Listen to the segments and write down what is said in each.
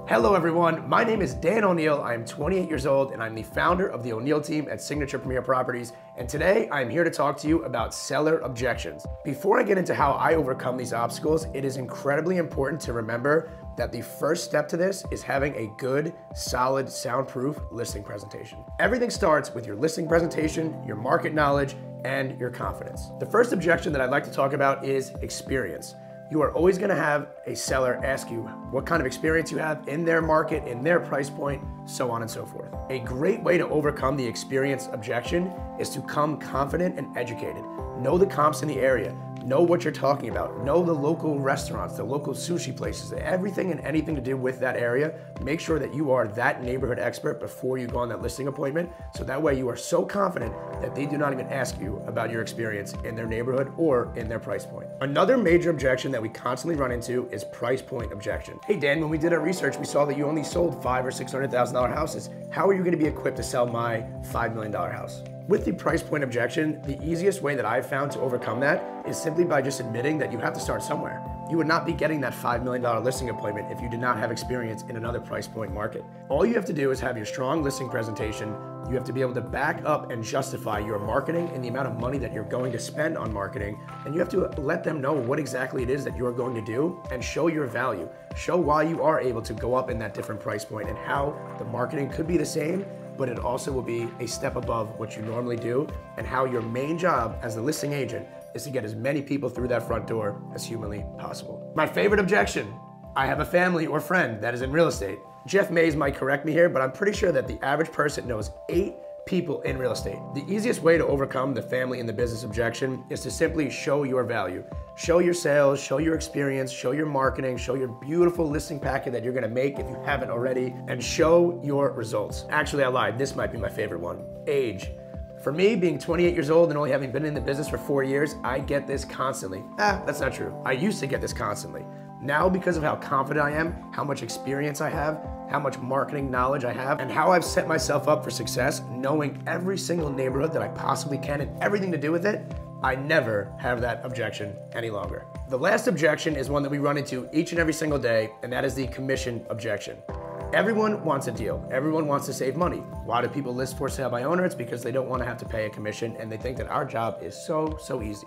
Hello everyone, my name is Dan O'Neill. I am 28 years old and I'm the founder of the O'Neill team at Signature Premier Properties. And today I'm here to talk to you about seller objections. Before I get into how I overcome these obstacles, it is incredibly important to remember that the first step to this is having a good, solid, soundproof listing presentation. Everything starts with your listing presentation, your market knowledge, and your confidence. The first objection that I'd like to talk about is experience. You are always gonna have a seller ask you what kind of experience you have in their market, in their price point, so on and so forth. A great way to overcome the experience objection is to come confident and educated. Know the comps in the area. Know what you're talking about. Know the local restaurants, the local sushi places, everything and anything to do with that area. Make sure that you are that neighborhood expert before you go on that listing appointment. So that way you are so confident that they do not even ask you about your experience in their neighborhood or in their price point. Another major objection that we constantly run into is price point objection. Hey Dan, when we did our research, we saw that you only sold $500,000 or $600,000 houses. How are you gonna be equipped to sell my $5 million house? With the price point objection, the easiest way that I've found to overcome that is simply by just admitting that you have to start somewhere. You would not be getting that $5 million listing appointment if you did not have experience in another price point market. All you have to do is have your strong listing presentation. You have to be able to back up and justify your marketing and the amount of money that you're going to spend on marketing. And you have to let them know what exactly it is that you're going to do and show your value. Show why you are able to go up in that different price point and how the marketing could be the same, but it also will be a step above what you normally do, and how your main job as the listing agent is to get as many people through that front door as humanly possible. My favorite objection: I have a family or friend that is in real estate. Jeff Mays might correct me here, but I'm pretty sure that the average person knows 8 people in real estate. The easiest way to overcome the family and the business objection is to simply show your value. Show your sales, show your experience, show your marketing, show your beautiful listing packet that you're gonna make if you haven't already, and show your results. Actually, I lied, this might be my favorite one. Age. For me, being 28 years old and only having been in the business for 4 years, I get this constantly. That's not true. I used to get this constantly. Now, because of how confident I am, how much experience I have, how much marketing knowledge I have, and how I've set myself up for success, knowing every single neighborhood that I possibly can and everything to do with it, I never have that objection any longer. The last objection is one that we run into each and every single day, and that is the commission objection. Everyone wants a deal. Everyone wants to save money. Why do people list for sale by owner? It's because they don't want to have to pay a commission, and they think that our job is so easy.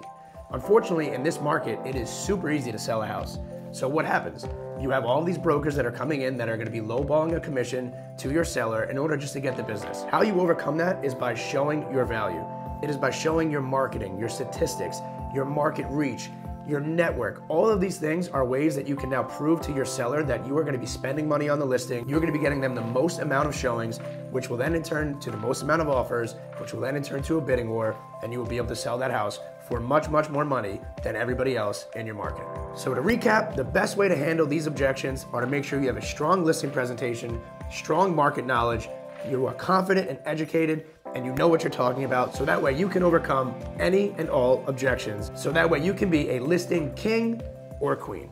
Unfortunately, in this market, it is super easy to sell a house. So what happens? You have all these brokers that are coming in that are gonna be lowballing a commission to your seller in order just to get the business. How you overcome that is by showing your value. It is by showing your marketing, your statistics, your market reach, your network. All of these things are ways that you can now prove to your seller that you are gonna be spending money on the listing. You're gonna be getting them the most amount of showings, which will then in turn to the most amount of offers, which will then in turn to a bidding war, and you will be able to sell that house for much more money than everybody else in your market. So to recap, the best way to handle these objections are to make sure you have a strong listing presentation, strong market knowledge, you are confident and educated, and you know what you're talking about, so that way you can overcome any and all objections. So that way you can be a listing king or queen.